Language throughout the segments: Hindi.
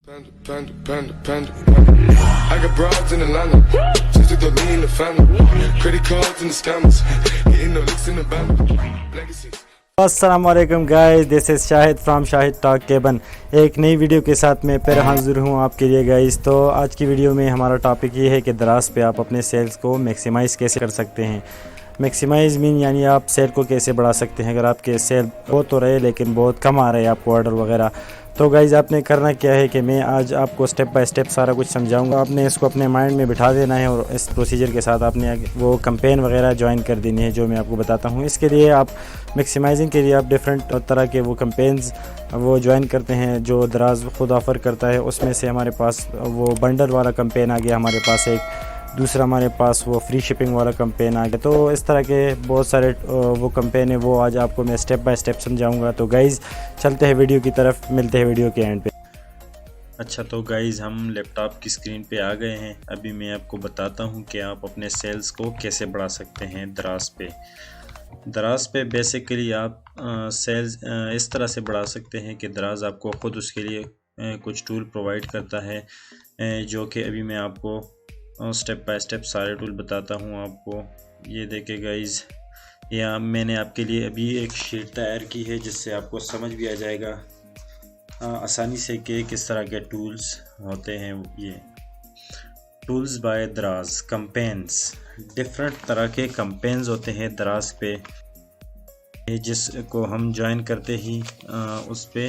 Panda, panda, panda, panda, panda. I got broads in Atlanta, just took the lean in the family. Credit cards and the scammers, getting no licks in the band. Legacies. अस्सलामुअलैकुम guys, this is Shahid from Shahid talk केबन। एक नई वीडियो के साथ मैं फिर हाजिर हूँ आपके लिए गाइस। तो आज की वीडियो में हमारा टॉपिक ये है कि दराज पे आप अपने सेल्स को मैक्सिमाइज़ कैसे कर सकते हैं। मैक्सिमाइज़ मीन यानी आप सेल को कैसे बढ़ा सकते हैं। अगर आपके सेल बहुत हो रहे लेकिन बहुत कम आ रहे हैं आपको ऑर्डर वगैरह, तो गाइज़ आपने करना क्या है कि मैं आज आपको स्टेप बाय स्टेप सारा कुछ समझाऊंगा। आपने इसको अपने माइंड में बिठा देना है और इस प्रोसीजर के साथ आपने वो कैंपेन वगैरह ज्वाइन कर देनी है जो मैं आपको बताता हूँ। इसके लिए आप मैक्सिमाइजिंग के लिए आप डिफरेंट तरह के वो कैंपेन्स वो ज्वाइन करते हैं जो दराज खुद ऑफ़र करता है। उसमें से हमारे पास वो बंडल वाला कैंपेन आ गया, हमारे पास एक दूसरा हमारे पास वो फ्री शिपिंग वाला कैंपेन आ गया। तो इस तरह के बहुत सारे वो कैंपेन है, वो आज आपको मैं स्टेप बाय स्टेप समझाऊंगा। तो गाइज़ चलते हैं वीडियो की तरफ, मिलते हैं वीडियो के एंड पे। अच्छा, तो गाइज़ हम लैपटॉप की स्क्रीन पे आ गए हैं। अभी मैं आपको बताता हूँ कि आप अपने सेल्स को कैसे बढ़ा सकते हैं दराज पे। दराज पे बेसिकली आप सेल्स इस तरह से बढ़ा सकते हैं कि दराज आपको ख़ुद उसके लिए कुछ टूल प्रोवाइड करता है, जो कि अभी मैं आपको स्टेप बाय स्टेप सारे टूल बताता हूँ आपको। ये देखिए गाइज़, यहाँ मैंने आपके लिए अभी एक शीट तैयार की है जिससे आपको समझ भी आ जाएगा आसानी से कि किस तरह के टूल्स होते हैं। ये टूल्स बाय दराज कैंपेन्स, डिफरेंट तरह के कैंपेन्स होते हैं दराज पे, जिसको हम ज्वाइन करते ही उस पे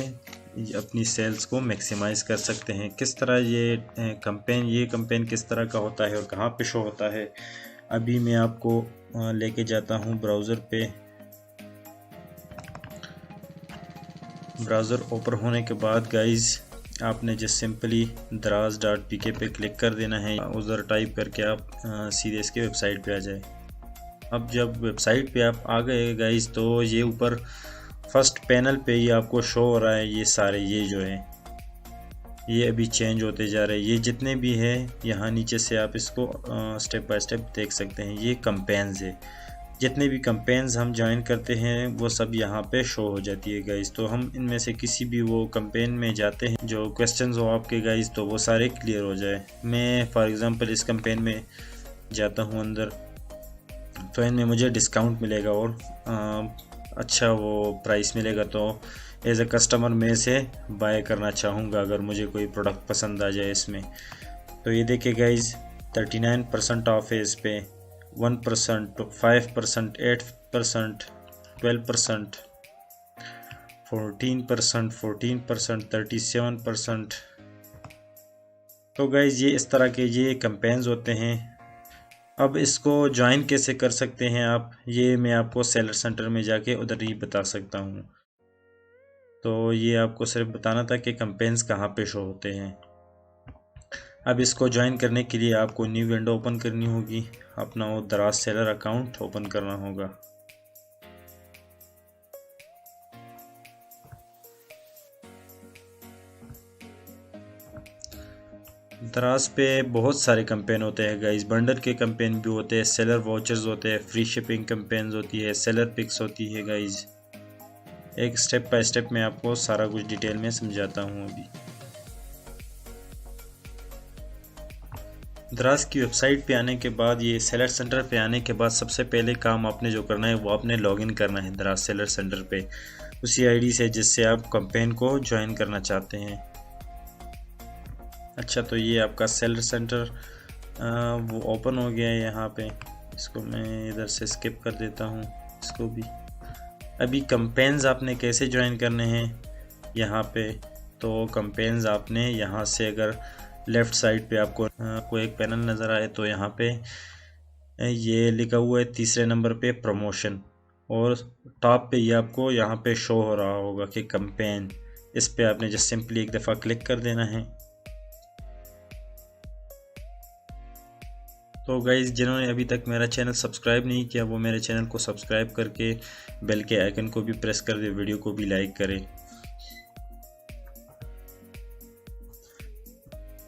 अपनी सेल्स को मैक्सिमाइज़ कर सकते हैं। किस तरह ये कैंपेन किस तरह का होता है और कहाँ पे शो होता है, अभी मैं आपको लेके जाता हूँ ब्राउज़र पे। ब्राउज़र ओपन होने के बाद गाइज़ आपने जस्ट सिंपली दराज.pk पे क्लिक कर देना है। उधर टाइप करके आप सीधे इसके वेबसाइट पे आ जाए। अब जब वेबसाइट पे आप आ गए गाइज़, तो ये ऊपर फर्स्ट पैनल पे ही आपको शो हो रहा है ये सारे, ये जो है ये अभी चेंज होते जा रहे हैं। ये जितने भी है यहाँ नीचे से आप इसको स्टेप बाय स्टेप देख सकते हैं। ये कैंपेन्स है, जितने भी कैंपेन्स हम ज्वाइन करते हैं वो सब यहाँ पे शो हो जाती है गाइज़। तो हम इनमें से किसी भी वो कैंपेन में जाते हैं जो क्वेश्चंस हो आपके गाइज़, तो वो सारे क्लियर हो जाए। मैं फॉर एग्ज़ाम्पल इस कैंपेन में जाता हूँ अंदर, तो इनमें मुझे डिस्काउंट मिलेगा और अच्छा वो प्राइस मिलेगा। तो एज अ कस्टमर मैं इसे बाय करना चाहूँगा अगर मुझे कोई प्रोडक्ट पसंद आ जाए इसमें। तो ये देखिए गाइज़, 39% ऑफ है इस पे, 1%, 5%, 8%, 12%, 14%, 37%। तो गाइज़ ये इस तरह के ये कैंपेन्स होते हैं। अब इसको ज्वाइन कैसे कर सकते हैं आप, ये मैं आपको सेलर सेंटर में जाके उधर ही बता सकता हूँ। तो ये आपको सिर्फ बताना था कि कैंपेन्स कहाँ पे शो होते हैं। अब इसको ज्वाइन करने के लिए आपको न्यू विंडो ओपन करनी होगी, अपना वो दराज सेलर अकाउंट ओपन करना होगा। दराज पे बहुत सारे कैंपेन होते हैं गाइस, बंडल के कैंपेन भी होते हैं, सेलर वाउचर्स होते हैं, फ्री शिपिंग कैंपेन्स होती है, सेलर पिक्स होती है गाइस। एक स्टेप बाय स्टेप मैं आपको सारा कुछ डिटेल में समझाता हूँ। अभी दराज की वेबसाइट पे आने के बाद, ये सेलर सेंटर पे आने के बाद सबसे पहले काम आपने जो करना है वो आपने लॉगिन करना है दराज सेलर सेंटर पे, उसी आईडी से जिससे आप कैंपेन को ज्वाइन करना चाहते हैं। अच्छा, तो ये आपका सेलर सेंटर वो ओपन हो गया है यहाँ पे। इसको मैं इधर से स्किप कर देता हूँ इसको भी। अभी कैंपेन्स आपने कैसे ज्वाइन करने हैं यहाँ पे, तो कैंपेन्स आपने यहाँ से अगर लेफ़्ट साइड पे आपको कोई एक पैनल नज़र आए तो यहाँ पे ये लिखा हुआ है तीसरे नंबर पे प्रमोशन, और टॉप पे ये आपको यहाँ पे शो हो रहा होगा कि कैंपेन। इस पे आपने जस्ट सिंपली एक दफ़ा क्लिक कर देना है। तो गाइज़ जिन्होंने अभी तक मेरा चैनल सब्सक्राइब नहीं किया वो मेरे चैनल को सब्सक्राइब करके बेल के आइकन को भी प्रेस कर दे, वीडियो को भी लाइक करें।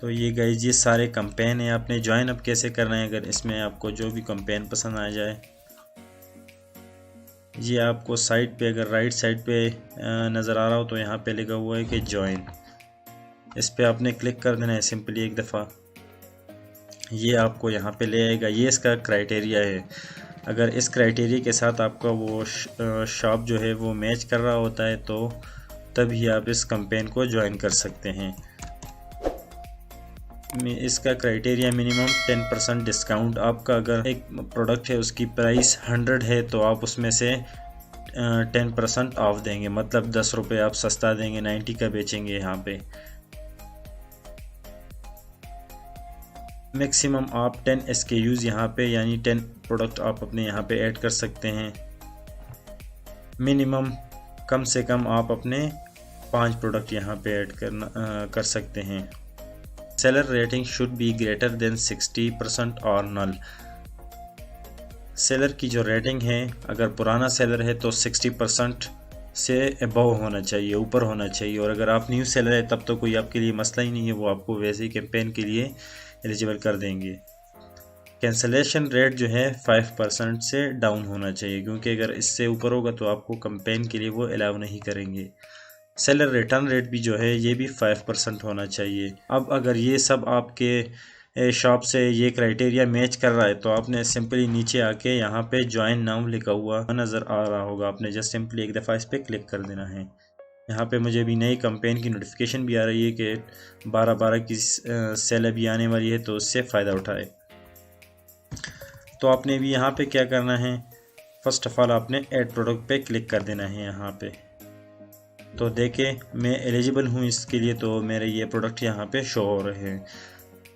तो ये गाइज़ ये सारे कैंपेन है, आपने ज्वाइन अब कैसे करना है। अगर इसमें आपको जो भी कैंपेन पसंद आ जाए, ये आपको साइड पे अगर राइट साइड पे नज़र आ रहा हो तो यहाँ पे लिखा हुआ है कि ज्वाइन। इस पर आपने क्लिक कर देना है सिंपली एक दफ़ा। ये आपको यहाँ पे ले आएगा। ये इसका क्राइटेरिया है। अगर इस क्राइटेरिया के साथ आपका वो शॉप जो है वो मैच कर रहा होता है तो तभी आप इस कैंपेन को ज्वाइन कर सकते हैं। इसका क्राइटेरिया मिनिमम 10% डिस्काउंट। आपका अगर एक प्रोडक्ट है उसकी प्राइस 100 है तो आप उसमें से 10% ऑफ देंगे, मतलब 10 रुपये आप सस्ता देंगे, 90 का बेचेंगे यहाँ पे। मैक्सिमम आप 10 SKUs यहाँ पे यानी 10 प्रोडक्ट आप अपने यहाँ पे ऐड कर सकते हैं। मिनिमम कम से कम आप अपने 5 प्रोडक्ट यहाँ पे ऐड कर सकते हैं। Seller rating should be greater than 60% और नल। सेलर की जो रेटिंग है, अगर पुराना सेलर है तो 60% से अबव होना चाहिए, ऊपर होना चाहिए। और अगर आप न्यू सेलर है तब तो कोई आपके लिए मसला ही नहीं है, वो आपको वैसे ही कैंपेन के लिए एलिजिबल कर देंगे। कैंसलेशन रेट जो है 5% से डाउन होना चाहिए, क्योंकि अगर इससे ऊपर होगा तो आपको कैंपेन के लिए वो अलाउ नहीं करेंगे। सेलर रिटर्न रेट भी जो है ये भी 5% होना चाहिए। अब अगर ये सब आपके शॉप से ये क्राइटेरिया मैच कर रहा है तो आपने सिंपली नीचे आके यहाँ पे ज्वाइन नाउ लिखा हुआ नज़र आ रहा होगा, आपने जस्ट सिंपली एक दफ़ा इस पर क्लिक कर देना है। यहाँ पे मुझे अभी नई कैंपेन की नोटिफिकेशन भी आ रही है कि 12/12 की सेल अभी आने वाली है, तो उससे फ़ायदा उठाए। तो आपने भी यहाँ पे क्या करना है, फ़र्स्ट ऑफ़ ऑल आपने ऐड प्रोडक्ट पे क्लिक कर देना है यहाँ पे। तो देखें मैं एलिजिबल हूँ इसके लिए, तो मेरे ये प्रोडक्ट यहाँ पे शो हो रहे हैं।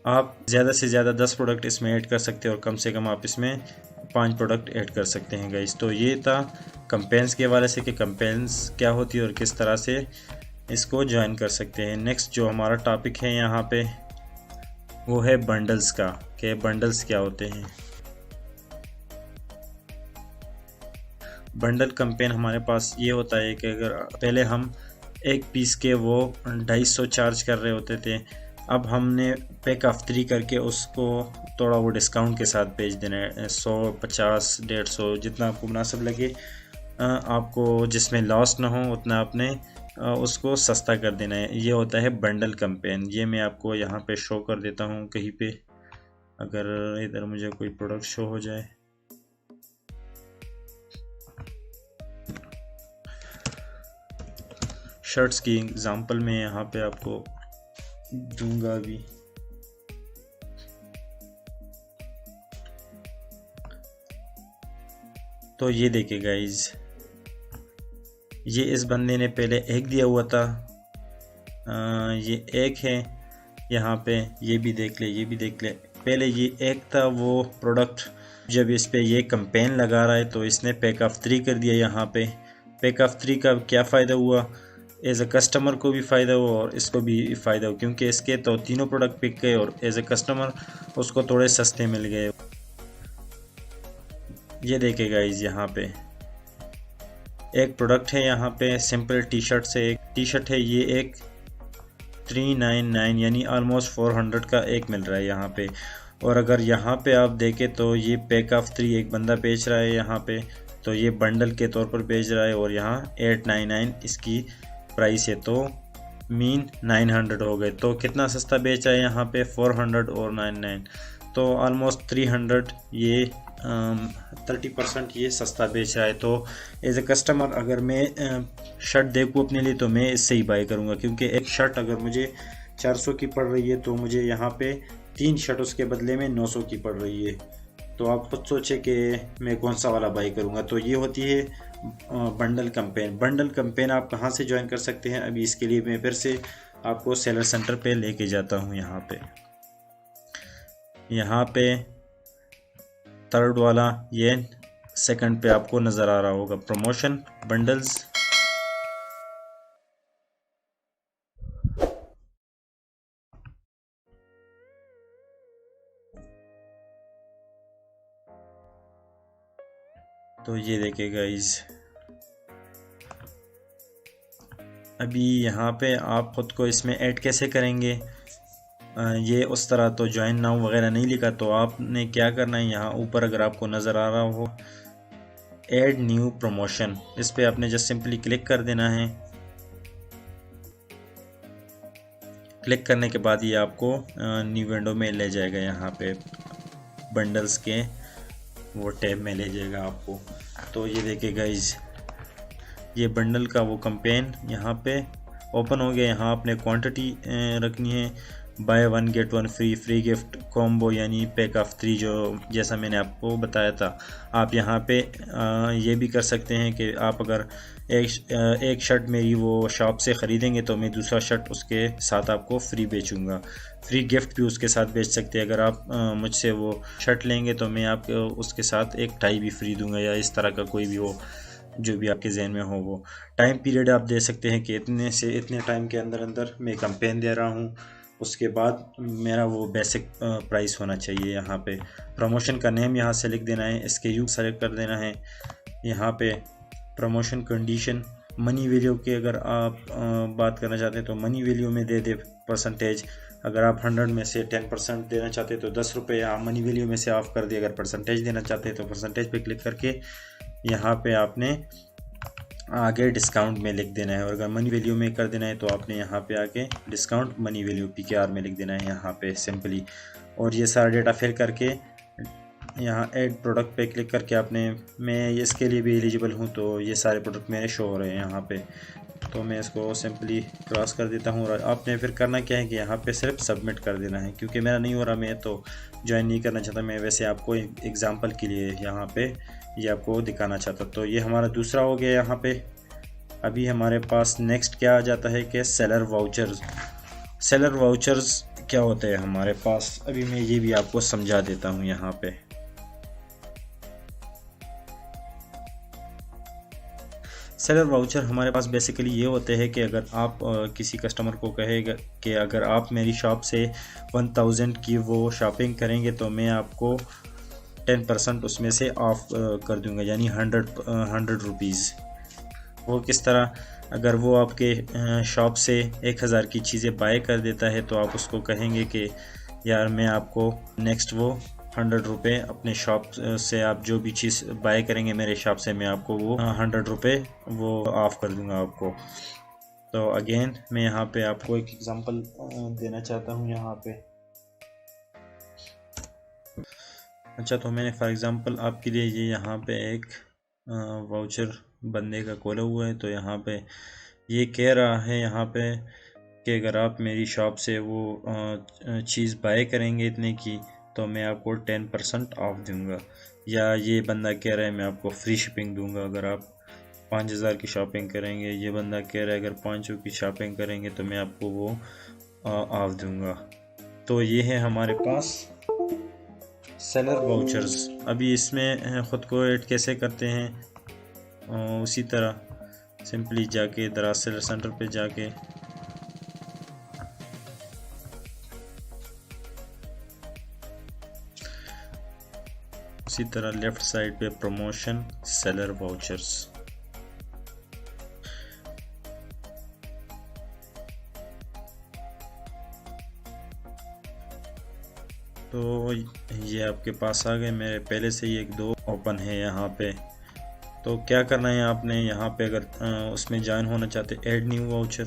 आप ज़्यादा से ज़्यादा 10 प्रोडक्ट इसमें ऐड कर सकते हैं और कम से कम आप इसमें 5 प्रोडक्ट ऐड कर सकते हैं गाइस। तो ये था कैंपेन्स के हवाले से कि कैंपेन्स क्या होती है और किस तरह से इसको ज्वाइन कर सकते हैं। नेक्स्ट जो हमारा टॉपिक है यहाँ पे वो है बंडल्स का, कि बंडल्स क्या होते हैं। बंडल कैंपेन हमारे पास ये होता है कि अगर पहले हम एक पीस के वो 250 चार्ज कर रहे होते थे, अब हमने पैक ऑफ 3 करके उसको थोड़ा वो डिस्काउंट के साथ बेच देना है। 100, 50, 150 जितना आपको मुनासिब लगे, आपको जिसमें लॉस ना हो उतना आपने उसको सस्ता कर देना है। ये होता है बंडल कैंपेन। ये मैं आपको यहाँ पे शो कर देता हूँ कहीं पे, अगर इधर मुझे कोई प्रोडक्ट शो हो जाए। शर्ट्स की एग्जांपल में यहाँ पे आपको दूंगा भी। तो ये देखिए गाइज, ये इस बंदे ने पहले एक दिया हुआ था, ये एक है यहाँ पे, ये भी देख ले, ये भी देख ले। पहले ये एक था वो प्रोडक्ट, जब इस पे ये कैंपेन लगा रहा है तो इसने पैक ऑफ 3 कर दिया। यहाँ पे पैक ऑफ 3 का क्या फ़ायदा हुआ, एज ए कस्टमर को भी फ़ायदा हुआ और इसको भी फ़ायदा हुआ, क्योंकि इसके तो तीनों प्रोडक्ट पिक गए और एज ए कस्टमर उसको थोड़े सस्ते मिल गए। ये देखें गाइस, यहाँ पे एक प्रोडक्ट है, यहाँ पे सिंपल टी शर्ट से एक टी शर्ट है, ये एक 399 यानी ऑलमोस्ट 400 का एक मिल रहा है यहाँ पे। और अगर यहाँ पे आप देखें तो ये पैक ऑफ 3 एक बंदा बेच रहा है यहाँ पे, तो ये बंडल के तौर पर बेच रहा है और यहाँ 899 इसकी प्राइस है, तो मीन 900 हो गए। तो कितना सस्ता बेचा है यहाँ पे, 400 और 99, तो ऑलमोस्ट 300 ये 30% ये सस्ता बेच रहा है। तो एज ए कस्टमर अगर मैं शर्ट देखूँ अपने लिए तो मैं इससे ही बाय करूँगा, क्योंकि एक शर्ट अगर मुझे 400 की पड़ रही है तो मुझे यहाँ पे 3 शर्ट उसके बदले में 900 की पड़ रही है। तो आप खुद सोचें कि मैं कौन सा वाला बाय करूँगा। तो ये होती है बंडल कैंपेन। बंडल कैंपेन आप कहाँ से ज्वाइन कर सकते हैं, अभी इसके लिए मैं फिर से आपको सेलर सेंटर पे लेके जाता हूँ। यहाँ पे थर्ड वाला, ये सेकंड पे आपको नज़र आ रहा होगा, प्रमोशन बंडल्स। तो ये देखिए गाइस, अभी यहाँ पे आप ख़ुद को इसमें ऐड कैसे करेंगे, ये उस तरह तो ज्वाइन नाउ वगैरह नहीं लिखा। तो आपने क्या करना है, यहाँ ऊपर अगर आपको नज़र आ रहा हो ऐड न्यू प्रमोशन, इस पर आपने जस्ट सिंपली क्लिक कर देना है। क्लिक करने के बाद ये आपको न्यू विंडो में ले जाएगा, यहाँ पे बंडल्स के वो टैब में ले जाएगा आपको। तो ये देखिए गाइज, ये बंडल का वो कैंपेन यहाँ पे ओपन हो गया। यहाँ आपने क्वांटिटी रखनी है, buy 1 get 1 free gift combo यानी पैक ऑफ 3, जो जैसा मैंने आपको बताया था। आप यहाँ पे ये भी कर सकते हैं कि आप अगर एक शर्ट मेरी वो शॉप से ख़रीदेंगे तो मैं दूसरा शर्ट उसके साथ आपको फ्री बेचूंगा, फ्री गिफ्ट भी उसके साथ बेच सकते हैं। अगर आप मुझसे वो शर्ट लेंगे तो मैं आपको उसके साथ एक टाई भी फ्री दूंगा, या इस तरह का कोई भी हो जो भी आपके जहन में हो। वो टाइम पीरियड आप दे सकते हैं कि इतने से इतने टाइम के अंदर अंदर मैं कैंपेन दे रहा हूँ, उसके बाद मेरा वो बेसिक प्राइस होना चाहिए। यहाँ पे प्रमोशन का नेम यहाँ से लिख देना है, SKU सेलेक्ट कर देना है। यहाँ पे प्रमोशन कंडीशन, मनी वैल्यू की अगर आप बात करना चाहते हैं तो मनी वैल्यू में दे दे परसेंटेज। अगर आप 100 में से 10% देना चाहते हैं तो 10 रुपये या मनी वैल्यू में से ऑफ कर दिए। अगर परसेंटेज देना चाहते हैं तो परसेंटेज पे क्लिक करके यहाँ पे आपने आगे डिस्काउंट में लिख देना है, और अगर मनी वैल्यू में कर देना है तो आपने यहाँ पे आके डिस्काउंट मनी वैल्यू PKR में लिख देना है यहाँ पे सिंपली। और ये सारा डेटा फिल करके यहाँ ऐड प्रोडक्ट पे क्लिक करके आपने, मैं इसके लिए भी एलिजिबल हूँ तो ये सारे प्रोडक्ट मेरे शो हो रहे हैं यहाँ पे, तो मैं इसको सिंपली क्रॉस कर देता हूँ। और आपने फिर करना क्या है कि यहाँ पे सिर्फ सबमिट कर देना है, क्योंकि मेरा नहीं हो रहा, मैं तो ज्वाइन नहीं करना चाहता, मैं वैसे आपको एग्जांपल के लिए यहाँ पे ये आपको दिखाना चाहता। तो ये हमारा दूसरा हो गया यहाँ पे। अभी हमारे पास नेक्स्ट क्या आ जाता है कि सेलर वाउचर्स। सेलर वाउचर्स क्या होते हैं हमारे पास, अभी मैं ये भी आपको समझा देता हूँ यहाँ पे। सेलर वाउचर हमारे पास बेसिकली ये होते हैं कि अगर आप किसी कस्टमर को कहेगा कि अगर आप मेरी शॉप से 1000 की वो शॉपिंग करेंगे तो मैं आपको 10% उसमें से ऑफ कर दूंगा, यानी 100 रुपीज़। वो किस तरह, अगर वो आपके शॉप से 1000 की चीज़ें बाय कर देता है तो आप उसको कहेंगे कि यार मैं आपको नेक्स्ट वो 100 रुपये अपने शॉप से, आप जो भी चीज़ बाय करेंगे मेरे शॉप से मैं आपको वो 100 रुपये वो ऑफ़ कर दूंगा आपको। तो अगेन मैं यहाँ पे आपको एक एग्ज़ाम्पल देना चाहता हूँ यहाँ पे। अच्छा, तो मैंने फॉर एग्ज़ाम्पल आपके लिए ये यहाँ पे एक वाउचर बंदे का खोला हुआ है। तो यहाँ पे ये कह रहा है यहाँ पे कि अगर आप मेरी शॉप से वो चीज़ बाय करेंगे इतने की तो मैं आपको 10% ऑफ दूंगा, या ये बंदा कह रहा है मैं आपको फ्री शिपिंग दूंगा अगर आप 5000 की शॉपिंग करेंगे। ये बंदा कह रहा है अगर 500 की शॉपिंग करेंगे तो मैं आपको वो ऑफ दूंगा। तो ये है हमारे पास सेलर वाउचर्स। अभी इसमें ख़ुद को ऐड कैसे करते हैं, उसी तरह सिंपली जाके दराज सेलर सेंटर पे जाके उसी तरह लेफ़्ट साइड पे प्रमोशन सेलर वाउचर्स। तो ये आपके पास आ गए, मेरे पहले से ही 1-2 ओपन है यहाँ पे। तो क्या करना है आपने यहाँ पे, अगर उसमें ज्वाइन होना चाहते ऐड न्यू वाउचर,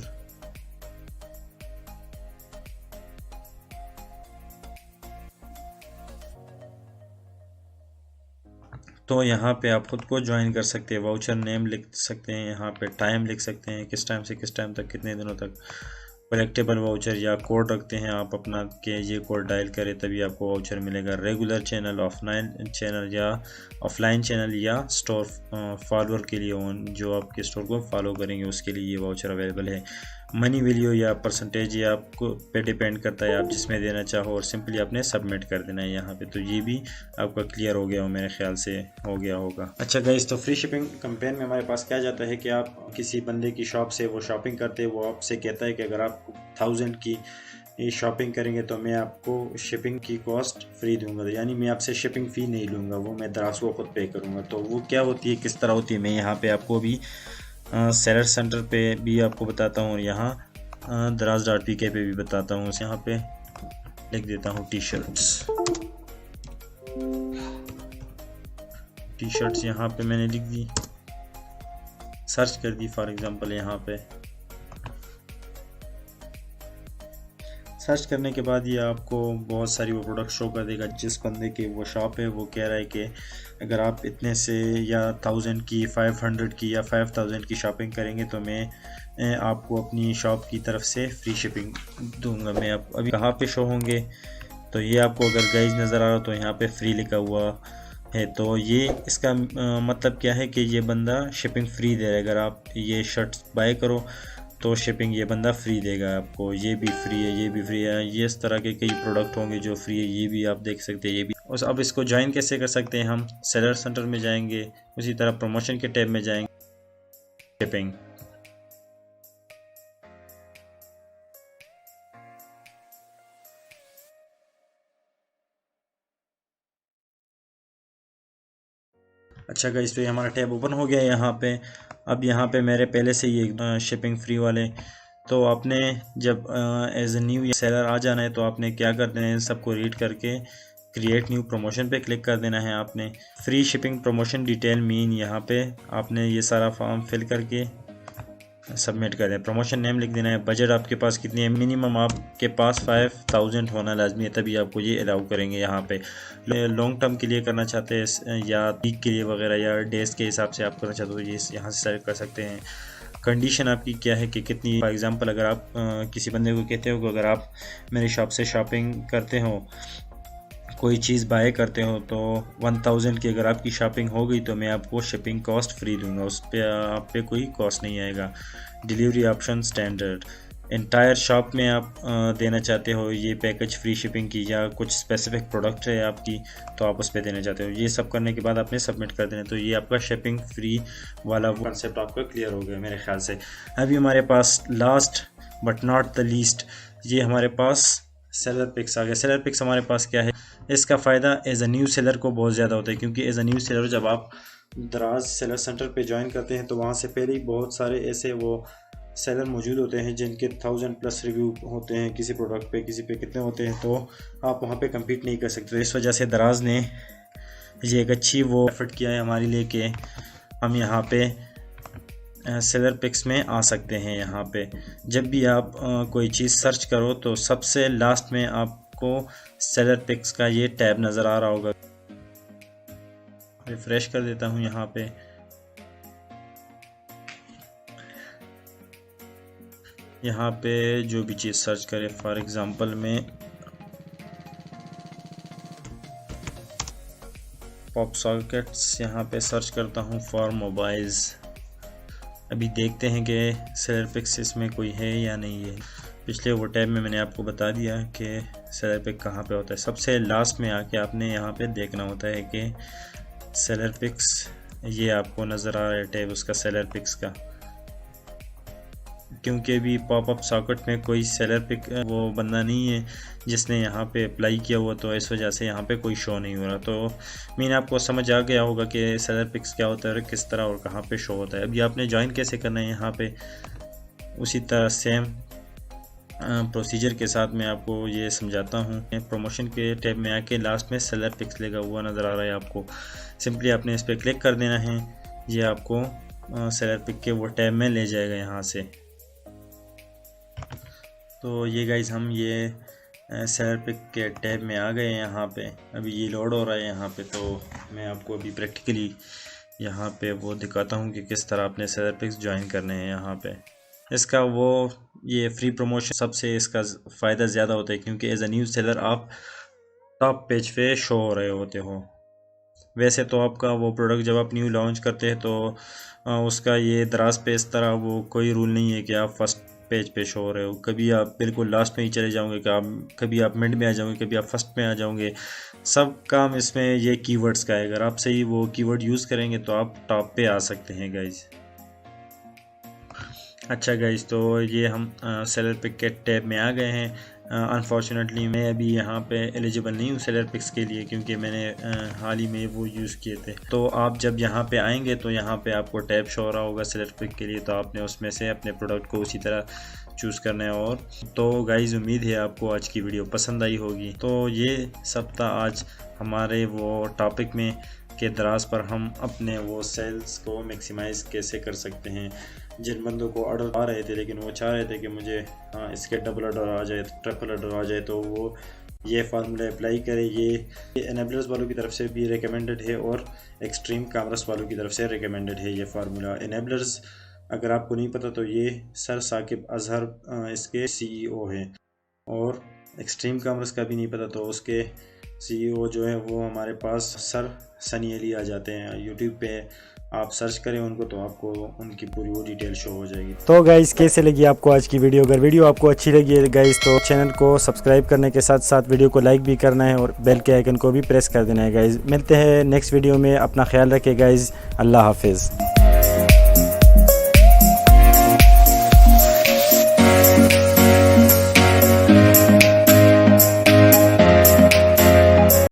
तो यहाँ पे आप खुद को ज्वाइन कर सकते हैं। वाउचर नेम लिख सकते हैं, यहाँ पे टाइम लिख सकते हैं, किस टाइम से किस टाइम तक, कितने दिनों तक। कलेक्टेबल वाउचर या कोड रखते हैं आप अपना कि ये कोड डायल करें तभी आपको वाउचर मिलेगा। रेगुलर चैनल, ऑफलाइन चैनल या स्टोर फॉलोअर के लिए जो आपके स्टोर को फॉलो करेंगे उसके लिए ये वाउचर अवेलेबल है। मनी वैल्यू या परसेंटेज ये आपको पे डिपेंड करता है, आप जिसमें देना चाहो, और सिंपली आपने सबमिट कर देना है यहाँ पे। तो ये भी आपका क्लियर हो गया हो, मेरे ख्याल से हो गया होगा। अच्छा गाइस, तो फ्री शिपिंग कैंपेन में हमारे पास क्या जाता है कि आप किसी बंदे की शॉप से वो शॉपिंग करते हैं, वो आपसे कहता है कि अगर आप 1000 की शॉपिंग करेंगे तो मैं आपको शिपिंग की कॉस्ट फ्री दूंगा, यानी मैं आपसे शिपिंग फ़ी नहीं लूँगा, वो मैं दराज को खुद पे करूँगा। तो वो क्या होती है, किस तरह होती है, मैं यहाँ पे आपको भी सेलर सेंटर पे भी आपको बताता हूँ और यहाँ दराज.pk पे भी बताता हूँ। यहाँ पे लिख देता हूँ टी शर्ट्स यहाँ पे मैंने लिख दी, सर्च कर दी फॉर एग्जांपल यहाँ पे। सर्च करने के बाद ये आपको बहुत सारी वो प्रोडक्ट शो कर देगा। जिस बंदे की वो शॉप है वो कह रहा है कि अगर आप इतने से या 1000 की, 500 की या 5000 की शॉपिंग करेंगे तो मैं आपको अपनी शॉप की तरफ से फ्री शिपिंग दूंगा। मैं आप अभी कहाँ पे शो होंगे, तो ये आपको अगर गाइज नज़र आ रहा हो तो यहाँ पे फ्री लिखा हुआ है। तो ये इसका मतलब क्या है कि ये बंदा शिपिंग फ्री दे रहा है। अगर आप ये शर्ट्स बाय करो तो शिपिंग ये बंदा फ्री देगा आपको। ये भी फ्री है, ये भी फ्री है, ये इस तरह के कई प्रोडक्ट होंगे जो फ्री है, ये भी आप देख सकते हैं। ये भी और अब इसको ज्वाइन कैसे कर सकते हैं, हम सेलर सेंटर में जाएंगे, उसी तरह प्रमोशन के टैब में जाएंगे, शिपिंग। अच्छा गाइस, तो ये हमारा टैब ओपन हो गया है यहाँ पे। अब यहाँ पे मेरे पहले से ये शिपिंग फ्री वाले, तो आपने जब एज ए न्यू सेलर आ जाना है तो आपने क्या करना है, सबको रीड करके क्रिएट न्यू प्रमोशन पे क्लिक कर देना है। आपने free shipping promotion detail mean, यहाँ पे आपने ये सारा फॉर्म फिल करके सबमिट कर दें। प्रमोशन नेम लिख देना है। बजट आपके पास कितनी है, मिनिमम आपके पास 5000 होना लाजमी है, तभी आपको ये अलाउ करेंगे। यहाँ पे लॉन्ग टर्म के लिए करना चाहते हैं या वीक के लिए वगैरह या डेज के हिसाब से आप करना चाहते हो, ये यहाँ से सेलेक्ट कर सकते हैं। कंडीशन आपकी क्या है कि कितनी, फॉर एग्जांपल अगर आप किसी बंदे को कहते हो कि अगर आप मेरी शॉप से शॉपिंग करते हो, कोई चीज़ बाय करते हो तो 1000 की अगर आपकी शॉपिंग हो गई तो मैं आपको शिपिंग कॉस्ट फ्री दूंगा, उस पर आप पे कोई कॉस्ट नहीं आएगा। Delivery option standard, entire shop में आप देना चाहते हो ये पैकेज फ्री शिपिंग की, या कुछ स्पेसिफिक प्रोडक्ट है आपकी तो आप उस पर देना चाहते हो। ये सब करने के बाद आपने सबमिट कर देना, तो ये आपका शिपिंग फ्री वाला कॉन्सेप्ट आपका क्लियर हो गया मेरे ख्याल से। अभी हमारे पास last but not the least, ये हमारे पास सेलर पिक्स आ गया। सेलर पिक्स हमारे पास क्या है, इसका फ़ायदा एज अ न्यू सेलर को बहुत ज़्यादा होता है, क्योंकि एज अ न्यू सेलर जब आप दराज सेलर सेंटर पे ज्वाइन करते हैं तो वहाँ से पहले ही बहुत सारे ऐसे वो सेलर मौजूद होते हैं जिनके 1000+ रिव्यू होते हैं किसी प्रोडक्ट पे, किसी पे कितने होते हैं, तो आप वहाँ पे कम्पीट नहीं कर सकते। तो इस वजह से दराज ने ये एक अच्छी वो एफर्ट किया है हमारे लिए कि हम यहाँ पे सेलर पिक्स में आ सकते हैं। यहाँ पे जब भी आप कोई चीज़ सर्च करो तो सबसे लास्ट में आपको सेलर पिक्स का ये टैब नज़र आ रहा होगा। रिफ्रेश कर देता हूँ यहाँ पे, यहाँ पे जो भी चीज़ सर्च करें, फॉर एग्ज़ाम्पल मैं पॉप सॉकेट्स यहाँ पे सर्च करता हूँ फॉर मोबाइल्स। अभी देखते हैं कि सेलर पिक्स इसमें कोई है या नहीं है। पिछले वो टैब में मैंने आपको बता दिया कि सेलर पिक कहाँ पे होता है। सबसे लास्ट में आके आपने यहाँ पे देखना होता है कि सेलर पिक्स, ये आपको नज़र आ रहा है टैब उसका सेलर पिक्स का, क्योंकि अभी पॉपअप सॉकेट में कोई सेलर पिक वो बंदा नहीं है जिसने यहाँ पे अप्लाई किया हुआ, तो इस वजह से यहाँ पे कोई शो नहीं हो रहा। तो मैंने आपको समझ आ गया होगा कि सेलर पिक्स क्या होता है और किस तरह और कहाँ पे शो होता है। अभी आपने ज्वाइन कैसे करना है, यहाँ पे उसी तरह सेम प्रोसीजर के साथ मैं आपको ये समझाता हूँ। प्रमोशन के टैब में आके लास्ट में सेलर पिक्स लगा हुआ नज़र आ रहा है आपको, सिंपली आपने इस पर क्लिक कर देना है, ये आपको सेलर पिक के वो टैब में ले जाएगा यहाँ से। तो ये गाइस हम ये सेलर पिक के टैब में आ गए हैं। यहाँ पे अभी ये लोड हो रहा है यहाँ पे, तो मैं आपको अभी प्रैक्टिकली यहाँ पे वो दिखाता हूँ कि किस तरह अपने सेलर पिक्स ज्वाइन करने हैं। यहाँ पे इसका वो ये फ्री प्रमोशन सबसे इसका फ़ायदा ज़्यादा होता है, क्योंकि एज अ न्यू सेलर आप टॉप पेज पे शो हो रहे होते हो। वैसे तो आपका वो प्रोडक्ट जब आप न्यू लॉन्च करते हैं तो उसका ये दराज पे इस तरह वो कोई रूल नहीं है कि आप फर्स्ट पेज पे शो हो रहे हो। कभी आप बिल्कुल लास्ट में ही चले जाओगे, कभी आप मिड में आ जाओगे, कभी आप फर्स्ट में आ जाओगे। सब काम इसमें ये कीवर्ड्स का है, अगर आप सही वो कीवर्ड यूज़ करेंगे तो आप टॉप पे आ सकते हैं गाइज। अच्छा गाइज, तो ये हम सेलर पिक के टैब में आ गए हैं। अनफॉर्चुनेटली मैं अभी यहाँ पे एलिजिबल नहीं हूँ सेलर पिक्स के लिए, क्योंकि मैंने हाल ही में वो यूज़ किए थे। तो आप जब यहाँ पे आएंगे तो यहाँ पे आपको टैब शो हो रहा होगा सेलर पिक के लिए, तो आपने उसमें से अपने प्रोडक्ट को उसी तरह चूज़ करना है। और तो गाइज़ उम्मीद है आपको आज की वीडियो पसंद आई होगी। तो ये सब था आज हमारे वो टॉपिक में कि दराज पर हम अपने वो सेल्स को मैक्सिमाइज़ कैसे कर सकते हैं। जिन बंदों को ऑर्डर आ रहे थे लेकिन वो चाह रहे थे कि मुझे इसके डबल ऑर्डर आ जाए, ट्रिपल ऑर्डर आ जाए, तो वो ये फार्मूला अप्लाई करे। ये एनेबलर्स वालों की तरफ से भी रिकमेंडेड है और एक्सट्रीम कामर्स वालों की तरफ से रिकमेंडेड है ये फार्मूला। एनेबलर्स अगर आपको नहीं पता तो ये सर साकिब अजहर इसके CEO हैं, और एक्सट्रीम कामर्स का भी नहीं पता तो उसके CEO जो है वो हमारे पास सर सनी अली आ जाते हैं। यूट्यूब पे आप सर्च करें उनको तो आपको उनकी पूरी वो डिटेल शो हो जाएगी। तो गाइस कैसे लगी आपको आज की वीडियो? अगर वीडियो आपको अच्छी लगी है गाइस तो चैनल को सब्सक्राइब करने के साथ साथ वीडियो को लाइक भी करना है और बेल के आइकन को भी प्रेस कर देना है गाइस। मिलते हैं नेक्स्ट वीडियो में, अपना ख्याल रखिए गाइस, अल्लाह हाफिज़।